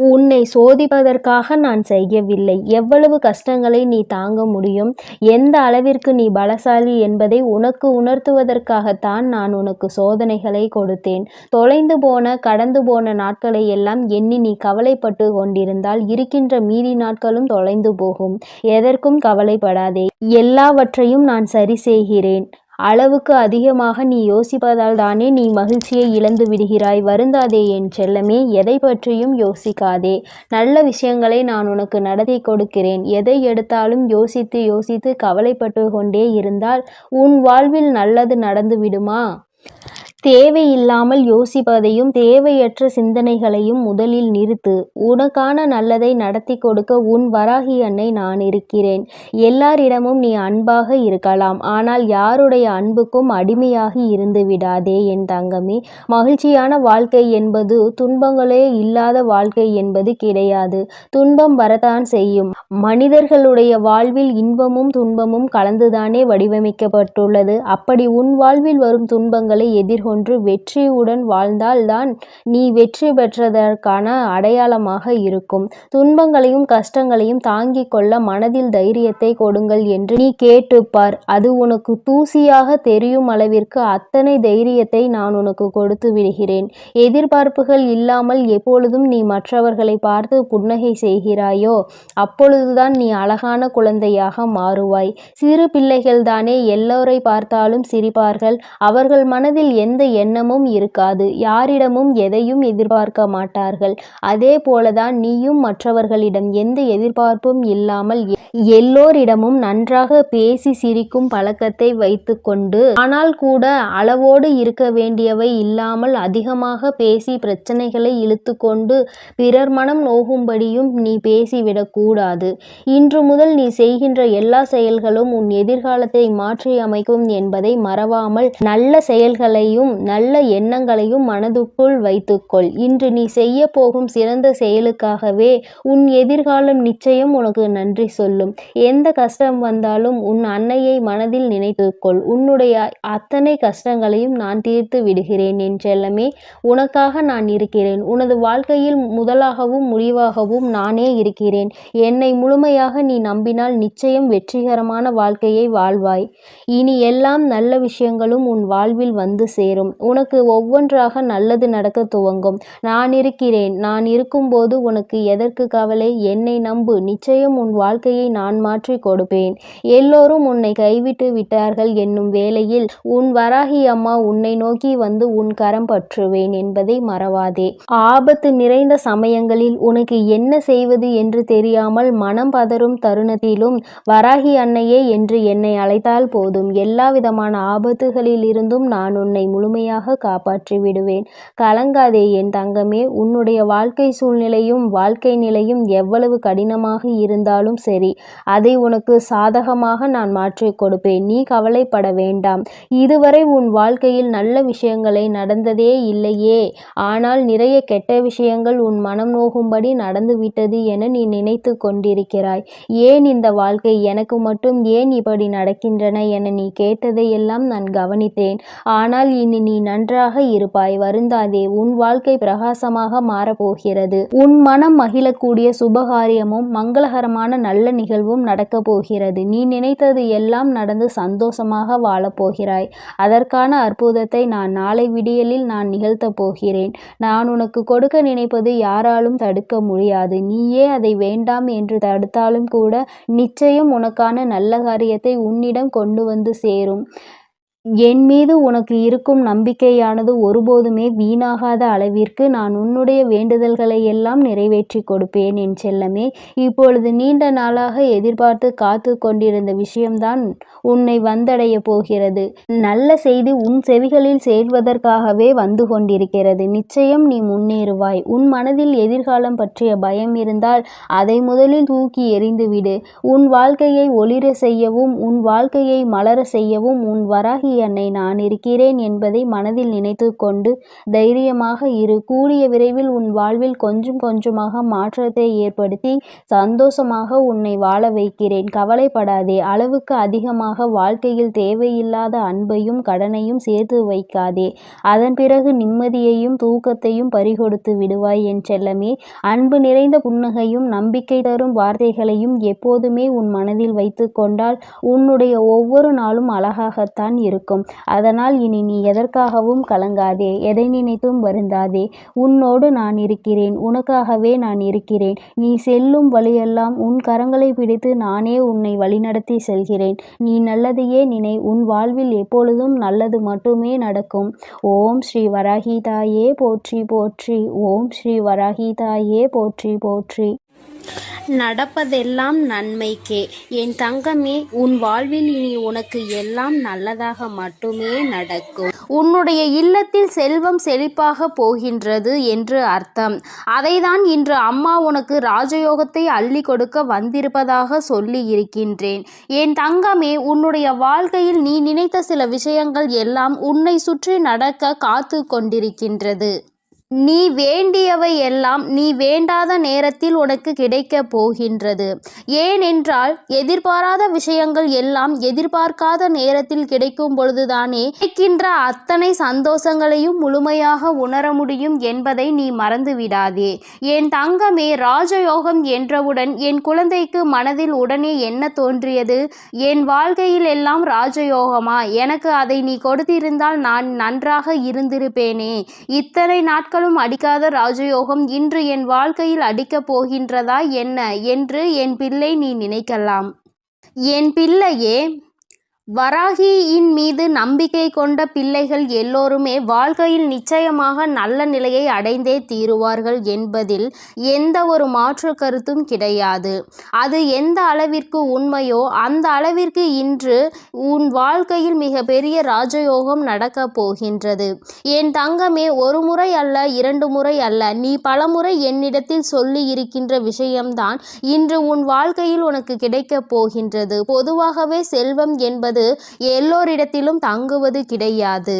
S2: உன்னை சோதிப்பதற்காக நான் செய்யவில்லை. எவ்வளவு கஷ்டங்களை நீ தாங்க முடியும், எந்த அளவிற்கு நீ பலசாலி என்பதை உனக்கு உணர்த்துவதற்காகத்தான் நான் உனக்கு சோதனைகளை கொடுத்தேன். தொலைந்து போன கடந்து போன நாட்களை எல்லாம் எண்ணி நீ கவலைப்பட்டு கொண்டிருந்தால் இருக்கின்ற மீதி நாட்களும் தொலைந்து போகும். எதற்கும் கவலைப்படாதே, எல்லாவற்றையும் நான் சரி செய்கிறேன். அளவுக்கு அதிகமாக நீ யோசிப்பதால் தானே நீ மகிழ்ச்சியை இழந்து விடுகிறாய். வருந்தாதே என் செல்லமே, எதை பற்றியும் யோசிக்காதே. நல்ல விஷயங்களை நான் உனக்கு நடத்தி கொடுக்கிறேன். எதை எடுத்தாலும் யோசித்து யோசித்து கவலைப்பட்டு கொண்டே இருந்தால் உன் வாழ்வில் நல்லது நடந்து விடுமா? தேவையில்லாமல் யோசிப்பதையும் தேவையற்ற சிந்தனைகளையும் முதலில் நிறுத்து. உனக்கான நல்லதை நடத்தி கொடுக்க உன் வராகி அன்னை நான் இருக்கிறேன். எல்லாரிடமும் நீ அன்பாக இருக்கலாம், ஆனால் யாருடைய அன்புக்கும் அடிமையாகி இருந்து விடாதே என் தங்கமே. மகிழ்ச்சியான வாழ்க்கை என்பது துன்பங்களே இல்லாத வாழ்க்கை என்பது கிடையாது. துன்பம் வரத்தான் செய்யும். மனிதர்களுடைய வாழ்வில் இன்பமும் துன்பமும் கலந்துதானே வடிவமைக்கப்பட்டுள்ளது. அப்படி உன் வாழ்வில் வரும் துன்பங்களை எதிர்கொண்டு வெற்றியுடன் வாழ்ந்தால்தான் நீ வெற்றி பெற்றதற்கான அடையாளமாக இருக்கும். துன்பங்களையும் கஷ்டங்களையும் தாங்கிக் கொள்ள மனதில் தைரியத்தை கொடுங்கள் என்று நீ கேட்டுப்பார். அது உனக்கு தூசியாக தெரியும் அளவிற்கு அத்தனை தைரியத்தை நான் உனக்கு கொடுத்து விடுகிறேன். எதிர்பார்ப்புகள் இல்லாமல் எப்பொழுதும் நீ மற்றவர்களை பார்த்து புன்னகை செய்கிறாயோ அப்பொழுதுதான் நீ அழகான குழந்தையாக மாறுவாய். சிறு பிள்ளைகள்தானே எல்லோரை பார்த்தாலும் சிரிப்பார்கள். அவர்கள் மனதில் எந்த எண்ணமும் இருக்காது. யாரிடமும் எதையும் எதிர்பார்க்க மாட்டார்கள். அதே போலதான் நீயும் மற்றவர்களிடம் எந்த எதிர்பார்ப்பும் இல்லாமல் எல்லோரிடமும் நன்றாக பேசி சிரிக்கும் பழக்கத்தை வைத்துக்கொண்டு, ஆனால் கூட அளவோடு இருக்க வேண்டியவை இல்லாமல் அதிகமாக பேசி பிரச்சனைகளை இழுத்து கொண்டு பிறர் மனம் நோகும்படியும் நீ பேசிவிடக்கூடாது. இன்று முதல் நீ செய்கின்ற எல்லா செயல்களும் உன் எதிர்காலத்தை மாற்றி அமைக்கும் என்பதை மறவாமல் நல்ல செயல்களையும் நல்ல எண்ணங்களையும் மனதுக்குள் வைத்துக்கொள். இன்று நீ செய்ய போகும் சிறந்த செயலுக்காகவே உன் எதிர்காலம் நிச்சயம் உனக்கு நன்றி சொல்லும். எந்த கஷ்டம் வந்தாலும் உன் அன்னையை மனதில் நினைத்துக்கொள். உன்னுடைய அத்தனை கஷ்டங்களையும் நான் தீர்த்து விடுகிறேன் என் செல்லமே. உனக்காக நான் இருக்கிறேன். உனது வாழ்க்கையில் முதலாகவும் முடிவாகவும் நானே இருக்கிறேன். என்னை முழுமையாக நீ நம்பினால் நிச்சயம் வெற்றிகரமான வாழ்க்கையை வாழ்வாய். இனி எல்லாம் நல்ல விஷயங்களும் உன் வாழ்வில் வந்து சேரும். உனக்கு ஒவ்வொன்றாக நல்லது நடக்க துவங்கும். நான் இருக்கிறேன். நான் இருக்கும்போது உனக்கு எதற்கு கவலை? என்னை நம்பு. நிச்சயம் உன் வாழ்க்கையை நான் மாற்றி கொடுப்பேன். எல்லோரும் உன்னை கைவிட்டு விட்டார்கள் என்னும் வேளையில் உன் வராகி அம்மா உன்னை நோக்கி வந்து உன் கரம் பற்றுவேன் என்பதை மறவாதே. ஆபத்து நிறைந்த சமயங்களில் உனக்கு என்ன செய்வது என்று தெரியாமல் மனம் பதறும் தருணத்திலும் வராகி அன்னையே என்று என்னை அழைத்தால் போதும். எல்லா விதமான ஆபத்துகளில் இருந்தும் நான் உன்னை முழுமையாக காப்பாற்றி விடுவேன். கலங்காதே என் தங்கமே. உன்னுடைய வாழ்க்கை சூழ்நிலையும் வாழ்க்கை நிலையும் எவ்வளவு கடினமாக இருந்தாலும் சரி, அதை உனக்கு சாதகமாக நான் மாற்றிக் கொடுப்பேன். நீ கவலைப்பட வேண்டாம். இதுவரை உன் வாழ்க்கையில் நல்ல விஷயங்களை நடந்ததே இல்லையே, ஆனால் நிறைய கெட்ட விஷயங்கள் உன் மனம் நோகும்படி நடந்துவிட்டது என நீ நினைத்து கொண்டிருக்கிறாய். ஏன் இந்த வாழ்க்கை எனக்கு மட்டும் ஏன் இப்படி நடக்கின்றன என நீ கேட்டதையெல்லாம் நான் கவனித்தேன். ஆனால் இனி நீ நன்றாக இருப்பாய். வருந்தாதே. உன் வாழ்க்கை பிரகாசமாக மாறப்போகிறது. உன் மனம் மகிழக்கூடிய சுபகாரியமும் மங்களகரமான நல்ல நிகழ்வும் நடக்கப் போகிறது. நீ நினைத்தது எல்லாம் நடந்து சந்தோஷமாக வாழப்போகிறாய். அதற்கான அற்புதத்தை நான் நாளை விடியலில் நான் நிகழ்த்தப் போகிறேன். நான் உனக்கு கொடுக்க நினைப்பது யாராலும் தடுக்க முடியாது. நீயே அதை வேண்டாம் என்று தடுத்தாலும் கூட நிச்சயம் உனக்கான நல்ல காரியத்தை உன்னிடம் கொண்டு வந்து சேரும். என் மீது உனக்கு இருக்கும் நம்பிக்கையானது ஒருபோதுமே வீணாகாத அளவிற்கு நான் உன்னுடைய வேண்டுதல்களை எல்லாம் நிறைவேற்றி கொடுப்பேன் என் செல்லமே. இப்பொழுது நீண்ட நாளாக எதிர்பார்த்து காத்து கொண்டிருந்த விஷயம்தான் உன்னை வந்தடைய போகிறது. நல்ல செய்தி உன் செவிகளில் சேர்வதற்காகவே வந்து கொண்டிருக்கிறது. நிச்சயம் நீ முன்னேறுவாய். உன் மனதில் எதிர்காலம் பற்றிய பயம் இருந்தால் அதை முதலில் தூக்கி எறிந்துவிடு. உன் வாழ்க்கையை ஒளிர செய்யவும் உன் வாழ்க்கையை மலர செய்யவும் உன் வராகி அன்னை நான் இருக்கிறேன் என்பதை மனதில் நினைத்து கொண்டு தைரியமாக இரு. கூடிய விரைவில் உன் வாழ்வில் கொஞ்சம் கொஞ்சமாக மாற்றத்தை ஏற்படுத்தி சந்தோஷமாக உன்னை வாழ வைக்கிறேன். கவலைப்படாதே. அளவுக்கு அதிகமாக வாழ்க்கையில் தேவையில்லாத அன்பையும் கடனையும் சேர்த்து வைக்காதே. அதன் பிறகு நிம்மதியையும் தூக்கத்தையும் பறிகொடுத்து விடுவாய் என் செல்லமே. அன்பு நிறைந்த புன்னகையும் நம்பிக்கை தரும் வார்த்தைகளையும் எப்போதுமே உன் மனதில் வைத்து கொண்டால் உன்னுடைய ஒவ்வொரு நாளும் அழகாகத்தான் இருக்கும். அதனால் இனி நீ எதற்காகவும் கலங்காதே. எதை நினைத்தும் வருந்தாதே. உன்னோடு நான் இருக்கிறேன். உனக்காகவே நான் இருக்கிறேன். நீ செல்லும் வழியெல்லாம் உன் கரங்களை பிடித்து நானே உன்னை வழிநடத்தி செல்கிறேன். நீ நல்லதையே நினை. உன் வாழ்வில் எப்பொழுதும் நல்லது மட்டுமே நடக்கும். ஓம் ஸ்ரீ வராகி தாயே போற்றி போற்றி. ஓம் ஸ்ரீ வராகி தாயே போற்றி போற்றி.
S1: நடப்பதெல்லாம் நன்மைக்கே. என் தங்கமே, உன் வாழ்வில் இனி உனக்கு எல்லாம் நல்லதாக மட்டுமே நடக்கும். உன்னுடைய இல்லத்தில் செல்வம் செழிப்பாக போகின்றது என்று அர்த்தம். அதைதான் இன்று அம்மா உனக்கு ராஜயோகத்தை அள்ளி கொடுக்க வந்திருப்பதாக சொல்லி இருக்கின்றேன். என் தங்கமே, உன்னுடைய வாழ்க்கையில் நீ நினைத்த சில விஷயங்கள் எல்லாம் உன்னை சுற்றி நடக்க காத்து கொண்டிருக்கின்றது. நீ வேண்டியவை எல்லாம் நீ வேண்டாத நேரத்தில் உனக்கு கிடைக்கப் போகின்றது. ஏனென்றால் எதிர்பாராத விஷயங்கள் எல்லாம் எதிர்பார்க்காத நேரத்தில் கிடைக்கும் பொழுதுதானே கிடைக்கின்ற அத்தனை சந்தோஷங்களையும் முழுமையாக உணர முடியும் என்பதை நீ மறந்துவிடாதே. என் தங்கமே, ராஜயோகம் என்றவுடன் என் குழந்தைக்கு மனதில் உடனே என்ன தோன்றியது? என் வாழ்க்கையில் எல்லாம் ராஜயோகமா? எனக்கு அதை நீ கொடுத்திருந்தால் நான் நன்றாக இருந்திருப்பேனே. இத்தனை நாட்கள் அடிக்காத ராஜயோகம் இன்று என் வாழ்க்கையில் அடிக்கப் போகின்றதா என்ன என்று என் பிள்ளை நீ நினைக்கலாம். என் பிள்ளையே, வராகியின் மீது நம்பிக்கை கொண்ட பிள்ளைகள் எல்லோருமே வாழ்க்கையில் நிச்சயமாக நல்ல நிலையை அடைந்தே தீருவார்கள் என்பதில் எந்த ஒரு மாற்று கருத்தும் கிடையாது. அது எந்த அளவிற்கு உண்மையோ அந்த அளவிற்கு இன்று உன் வாழ்க்கையில் மிகப்பெரிய ராஜயோகம் நடக்கப் போகின்றது. என் தங்கமே, ஒரு முறை அல்ல, 2 முறை அல்ல, நீ பலமுறை என்னிடத்தில் சொல்லி இருக்கின்ற விஷயம்தான் இன்று உன் வாழ்க்கையில் உனக்கு கிடைக்கப் போகின்றது. பொதுவாகவே செல்வம் என்பது எல்லோரிடத்திலும் தங்குவது கிடையாது.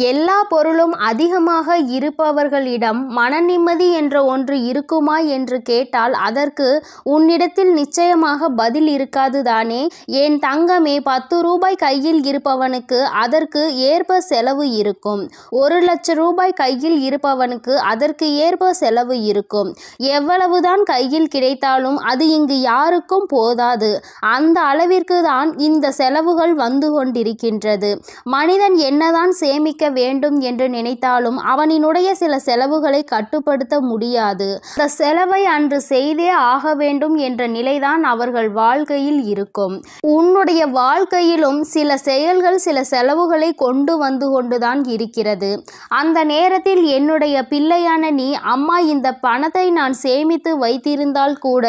S1: எல்லா பொருளும் அதிகமாக இருப்பவர்களிடம் மன நிம்மதி என்ற ஒன்று இருக்குமா என்று கேட்டால் அதற்கு உன்னிடத்தில் நிச்சயமாக பதில் இருக்காது தானே. என் தங்கமே, 10 ரூபாய் கையில் இருப்பவனுக்கு அதற்கு ஏற்ப செலவு இருக்கும். 1 லட்சம் ரூபாய் கையில் இருப்பவனுக்கு அதற்கு ஏற்ப செலவு இருக்கும். எவ்வளவுதான் கையில் கிடைத்தாலும் அது இங்கு யாருக்கும் போதாது. அந்த அளவிற்கு தான் இந்த செலவுகள் வந்து கொண்டிருக்கின்றது. மனிதன் என்னதான் சேமிக்க வேண்டும் என்று நினைத்தாலும் அவனினுடைய சில செலவுகளை கட்டுப்படுத்த முடியாது. அந்த செலவை அன்று செய்தே ஆக வேண்டும் என்ற நிலைதான் அவர்கள் வாழ்க்கையில் இருக்கும். உன்னுடைய வாழ்க்கையிலும் சில செயல்கள் சில செலவுகளை கொண்டு வந்து கொண்டுதான் இருக்கிறது. அந்த நேரத்தில் என்னுடைய பிள்ளையான நீ, அம்மா இந்த பணத்தை நான் சேமித்து வைத்திருந்தால் கூட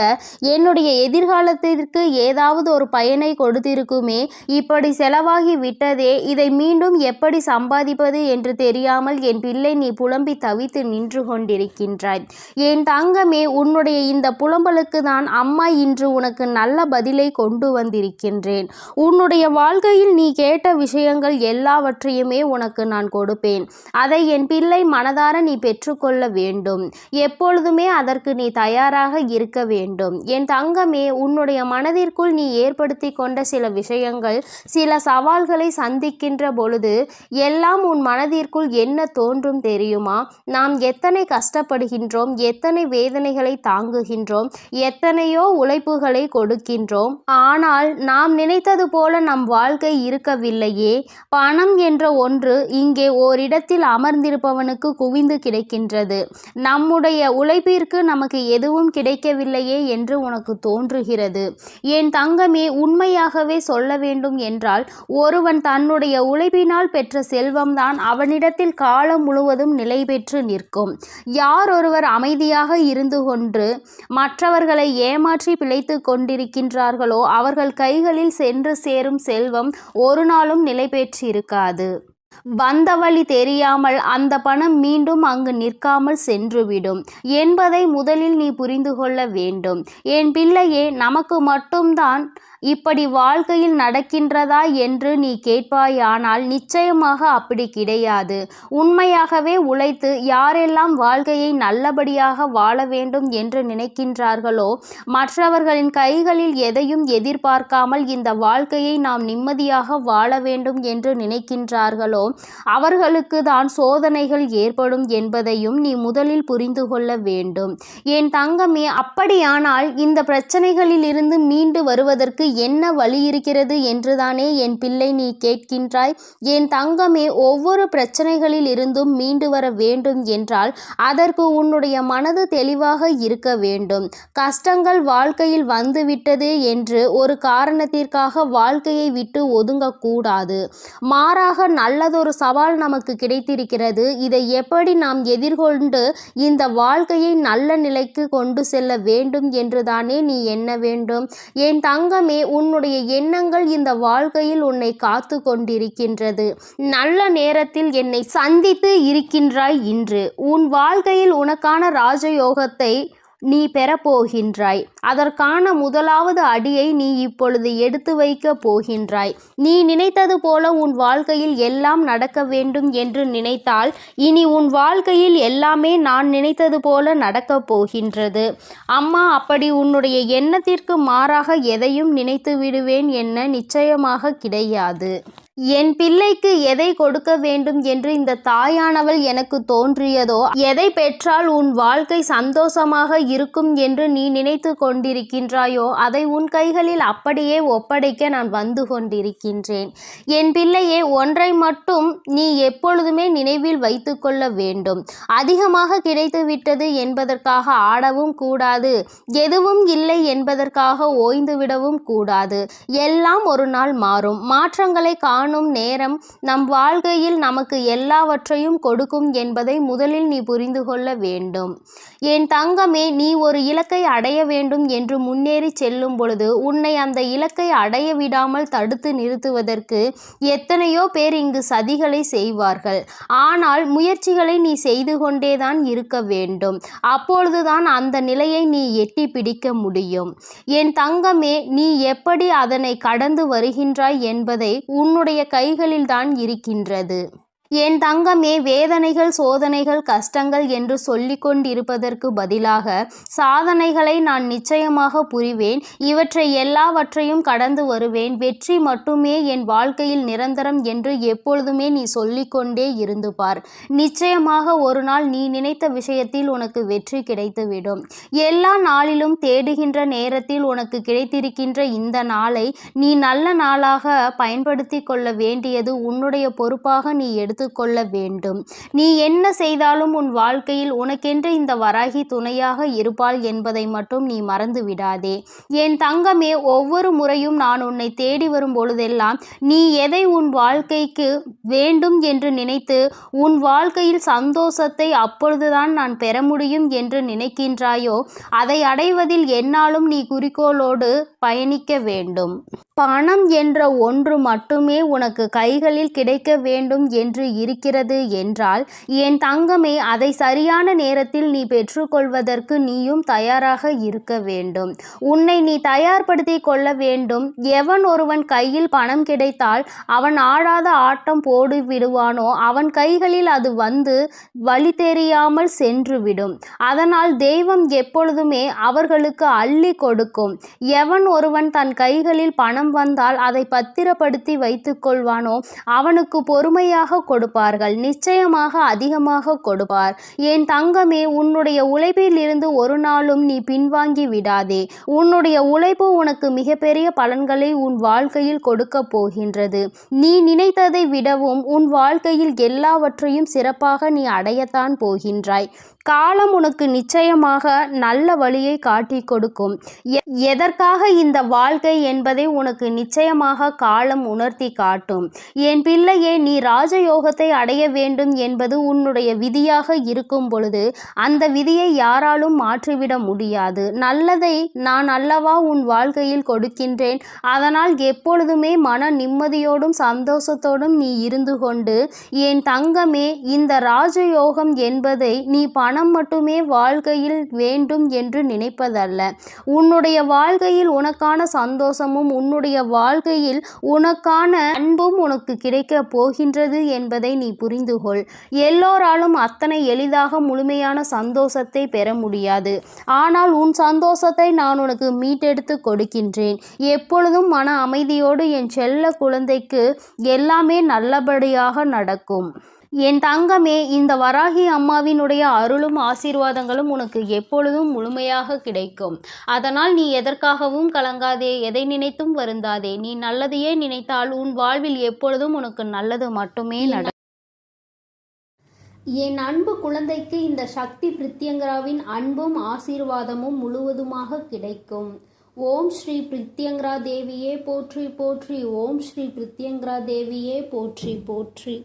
S1: என்னுடைய எதிர்காலத்திற்கு ஏதாவது ஒரு பயனை கொடுத்திருக்குமே. இப்படி செலவாகி விட்டதே, இதை மீண்டும் எப்படி சம்பாதிப்பது என்று தெரியாமல் என் பிள்ளை நீ புலம்பி தவித்து நின்று கொண்டிருக்கின்றாய். என் தங்கமே, உன்னுடைய இந்த புலம்பலுக்கு தான் அம்மா இன்று உனக்கு நல்ல பதிலை கொண்டு வந்திருக்கின்றேன். உன்னுடைய வாழ்க்கையில் நீ கேட்ட விஷயங்கள் எல்லாவற்றையுமே உனக்கு நான் கொடுப்பேன். அதை என் பிள்ளை மனதார நீ பெற்றுக்கொள்ள வேண்டும். எப்பொழுதுமே அதற்கு நீ தயாராக இருக்க வேண்டும். என் தங்கமே, உன்னுடைய மனதிற்குள் நீ ஏற்படுத்தி கொண்ட சில விஷயங்கள் சில சவால்களை சந்திக்கின்ற பொழுது எல்லாம்
S2: உன் மனதிற்குள் என்ன தோன்றும் தெரியுமா? நாம் எத்தனை கஷ்டப்படுகின்றோம், எத்தனை வேதனைகளை தாங்குகின்றோம், எத்தனையோ உழைப்புகளை கொடுக்கின்றோம். ஆனால் நாம் நினைத்தது போல நம் வாழ்க்கை இருக்கவில்லையே. பணம் என்ற ஒன்று இங்கே ஓரிடத்தில் அமர்ந்திருப்பவனுக்கு குவிந்து கிடைக்கின்றது. நம்முடைய உழைப்பிற்கு நமக்கு எதுவும் கிடைக்கவில்லையே என்று உனக்கு தோன்றுகிறது. என் தங்கமே, உண்மையாகவே சொல்ல வேண்டும் என்றால், ஒருவன் தன்னுடைய உழைப்பினால் பெற்ற செல்வம்தான் அவனிடத்தில் காலம் முழுவதும் நிலை பெற்று நிற்கும். யார் ஒருவர் அமைதியாக இருந்து கொண்டு மற்றவர்களை ஏமாற்றி பிழைத்து கொண்டிருக்கின்றார்களோ அவர்கள் கைகளில் சென்று சேரும் செல்வம் ஒரு நாளும் நிலை பெற்றிருக்காது. வந்த வழி தெரியாமல் அந்த பணம் மீண்டும் அங்கு நிற்காமல் சென்றுவிடும் என்பதை முதலில் நீ புரிந்து கொள்ள வேண்டும். என் பிள்ளையே, நமக்கு மட்டும்தான் இப்படி வாழ்க்கையில் நடக்கின்றதா என்று நீ கேட்பாயானால் நிச்சயமாக அப்படி கிடையாது. உண்மையாகவே உழைத்து யாரெல்லாம் வாழ்க்கையை நல்லபடியாக வாழ வேண்டும் என்று நினைக்கின்றார்களோ, மற்றவர்களின் கைகளில் எதையும் எதிர்பார்க்காமல் இந்த வாழ்க்கையை நாம் நிம்மதியாக வாழ வேண்டும் என்று நினைக்கின்றார்களோ அவர்களுக்கு தான் சோதனைகள் ஏற்படும் என்பதையும் நீ முதலில் புரிந்து கொள்ள வேண்டும். என் தங்கமே, அப்படியானால் இந்த பிரச்சனைகளில் இருந்து மீண்டு வருவதற்கு என்ன வழி இருக்கிறது என்றுதானே என் பிள்ளை நீ கேட்கின்றாய்? என் தங்கமே, ஒவ்வொரு பிரச்சனைகளில் இருந்தும் மீண்டு வர வேண்டும் என்றால் அதற்கு உன்னுடைய மனது தெளிவாக இருக்க வேண்டும். கஷ்டங்கள் வாழ்க்கையில் வந்துவிட்டது என்று ஒரு காரணத்திற்காக வாழ்க்கையை விட்டு ஒதுங்கக்கூடாது. மாறாக நல்லதொரு சவால் நமக்கு கிடைத்திருக்கிறது. இதை எப்படி நாம் எதிர்கொண்டு இந்த வாழ்க்கையை நல்ல நிலைக்கு கொண்டு செல்ல வேண்டும் என்றுதானே நீ எண்ண வேண்டும். என் தங்கமே, உன்னுடைய எண்ணங்கள் இந்த வாழ்க்கையில் உன்னை காத்து கொண்டிருக்கின்றது. நல்ல நேரத்தில் என்னை சந்தித்து இருக்கின்றாய். இன்று உன் வாழ்க்கையில் உனக்கான ராஜயோகத்தை நீ பெறப்போகின்றாய். அதற்கான முதலாவது அடியை நீ இப்பொழுது எடுத்து வைக்க போகின்றாய். நீ நினைத்தது போல உன் வாழ்க்கையில் எல்லாம் நடக்க வேண்டும் என்று நினைத்தால் இனி உன் வாழ்க்கையில் எல்லாமே நான் நினைத்தது போல நடக்கப் போகின்றது. அம்மா, அப்படி உன்னுடைய எண்ணத்திற்கு மாறாக எதையும் நினைத்து விடுவேன் என்ன நிச்சயமாக கிடையாது. என் பிள்ளைக்கு எதை கொடுக்க வேண்டும் என்று இந்த தாயானவள் எனக்கு தோன்றியதோ, எதை பெற்றால் உன் வாழ்க்கை சந்தோஷமாக இருக்கும் என்று நீ நினைத்து கொண்டிருக்கின்றாயோ அதை உன் கைகளில் அப்படியே ஒப்படைக்க நான் வந்து கொண்டிருக்கின்றேன். என் பிள்ளையே, ஒன்றை மட்டும் நீ எப்பொழுதுமே நினைவில் வைத்து கொள்ள வேண்டும். அதிகமாக கிடைத்து விட்டது என்பதற்காக ஆடவும் கூடாது. எதுவும் இல்லை என்பதற்காக ஓய்ந்து விடவும் கூடாது. எல்லாம் ஒரு நாள் மாறும். மாற்றங்களை காணும் நேரம் நம் வாழ்க்கையில் நமக்கு எல்லாவற்றையும் கொடுக்கும் என்பதை முதலில் நீ புரிந்து கொள்ள வேண்டும். என் தங்கமே, நீ ஒரு இலக்கை அடைய வேண்டும் என்று முன்னேறி செல்லும் பொழுது உன்னை அந்த இலக்கை அடைய விடாமல் தடுத்து நிறுத்துவதற்கு எத்தனையோ பேர் இங்கு சதிகளை செய்வார்கள். ஆனால் முயற்சிகளை நீ செய்து கொண்டேதான் இருக்க வேண்டும். அப்பொழுதுதான் அந்த நிலையை நீ எட்டி பிடிக்க முடியும். என் தங்கமே, நீ எப்படி அதனை கடந்து வருகின்றாய் என்பதை உன்னுடைய கைகளில் தான் இருக்கின்றது. என் தங்கமே, வேதனைகள், சோதனைகள், கஷ்டங்கள் என்று சொல்லிக் கொண்டிருப்பதற்கு பதிலாக சாதனைகளை நான் நிச்சயமாக புரிவேன். இவற்றை எல்லாவற்றையும் கடந்து வருவேன். வெற்றி மட்டுமே என் வாழ்க்கையில் நிரந்தரம் என்று எப்பொழுதுமே நீ சொல்லிக்கொண்டே இருந்து பார். நிச்சயமாக ஒரு நாள் நீ நினைத்த விஷயத்தில் உனக்கு வெற்றி கிடைத்துவிடும். எல்லா நாளிலும் தேடுகின்ற நேரத்தில் உனக்கு கிடைத்திருக்கின்ற இந்த நாளை நீ நல்ல நாளாக பயன்படுத்தி கொள்ள வேண்டியது உன்னுடைய பொறுப்பாக நீ கொள்ள வேண்டும். நீ என்ன செய்தாலும் உன் வாழ்க்கையில் உனக்கென்று இந்த வராகி துணையாக இருப்பாள் என்பதை மட்டும் நீ மறந்து விடாதே. என் தங்கமே, ஒவ்வொரு முறையும் நான் உன்னை தேடி வரும் பொழுதெல்லாம் நீ எதை உன் வாழ்க்கைக்கு வேண்டும் என்று நினைத்து உன் வாழ்க்கையில் சந்தோஷத்தை அப்பொழுதுதான் நான் பெற முடியும் என்று நினைக்கின்றாயோ அதை அடைவதில் என்னாலும் நீ குறிக்கோளோடு பயணிக்க வேண்டும். பணம் என்ற ஒன்று மட்டுமே உனக்கு கைகளில் கிடைக்க வேண்டும் என்று இருக்கிறது என்றால் என் தங்கமே, அதை சரியான நேரத்தில் நீ பெற்றுக்கொள்வதற்கு நீயும் தயாராக இருக்க வேண்டும். உன்னை நீ தயார்படுத்தி கொள்ள வேண்டும். எவன் ஒருவன் கையில் பணம் கிடைத்தால் அவன் ஆடாத ஆட்டம் போடு விடுவானோ அவன் கைகளில் அது வந்து வழி தெரியாமல் சென்றுவிடும். அதனால் தெய்வம் எப்பொழுதுமே அவர்களுக்கு அள்ளி கொடுக்கும். எவன் ஒருவன் தன் கைகளில் பணம் பணம் வந்தால் அதை பத்திரப்படுத்தி வைத்துக் கொள்வானோ அவனுக்கு பொறுமையாக கொடுப்பார்கள், நிச்சயமாக அதிகமாக கொடுப்பார். என் தங்கமே, உன்னுடைய உழைப்பில் இருந்து ஒரு நாளும் நீ பின்வாங்கி விடாதே. உன்னுடைய உழைப்பு உனக்கு மிகப்பெரிய பலன்களை உன் வாழ்க்கையில் கொடுக்க போகின்றது. நீ நினைத்ததை விடவும் உன் வாழ்க்கையில் எல்லாவற்றையும் சிறப்பாக நீ அடையத்தான் போகின்றாய். காலம் உனக்கு நிச்சயமாக நல்ல வழியை காட்டி கொடுக்கும். எதற்காக இந்த வாழ்க்கை என்பதை உனக்கு நிச்சயமாக காலம் உணர்த்தி காட்டும். என் பிள்ளையே, நீ ராஜயோகத்தை அடைய வேண்டும் என்பது உன்னுடைய விதியாக இருக்கும் பொழுது அந்த விதியை யாராலும் மாற்றிவிட முடியாது. நல்லதை நான் அல்லவா உன் வாழ்க்கையில் கொடுக்கின்றேன். அதனால் எப்பொழுதுமே மன நிம்மதியோடும் சந்தோஷத்தோடும் நீ இருந்து கொண்டு, என் தங்கமே, இந்த ராஜயோகம் என்பதை நீ பணம் மட்டுமே வாழ்க்கையில் வேண்டும் என்று நினைப்பதல்ல. உன்னுடைய வாழ்க்கையில் உனக்கான சந்தோஷமும் உன்னுடைய வாழ்க்கையில் உனக்கான அன்பும் உனக்கு கிடைக்க போகின்றது என்பதை நீ புரிந்து கொள். எல்லோராலும் அத்தனை எளிதாக முழுமையான சந்தோஷத்தை பெற முடியாது. ஆனால் உன் சந்தோஷத்தை நான் உனக்கு மீட்டெடுத்து கொடுக்கின்றேன். எப்பொழுதும் மன அமைதியோடு என் செல்ல குழந்தைக்கு எல்லாமே நல்லபடியாக நடக்கும். என் தங்கமே, இந்த வராகி அம்மாவினுடைய அருளும் ஆசீர்வாதங்களும் உனக்கு எப்பொழுதும் முழுமையாக கிடைக்கும். அதனால் நீ எதற்காகவும் கலங்காதே, எதை நினைத்தும் வருந்தாதே. நீ நல்லதையே நினைத்தால் உன் வாழ்வில் எப்பொழுதும் உனக்கு நல்லது மட்டுமே நடக்கும்.
S1: என் அன்பு குழந்தைக்கு இந்த சக்தி பிரித்யங்கராவின் அன்பும் ஆசீர்வாதமும் முழுவதுமாக கிடைக்கும். ஓம் ஸ்ரீ பிரித்யங்கரா தேவியே போற்றி போற்றி. ஓம் ஸ்ரீ பிரித்யங்கரா தேவியே போற்றி போற்றி.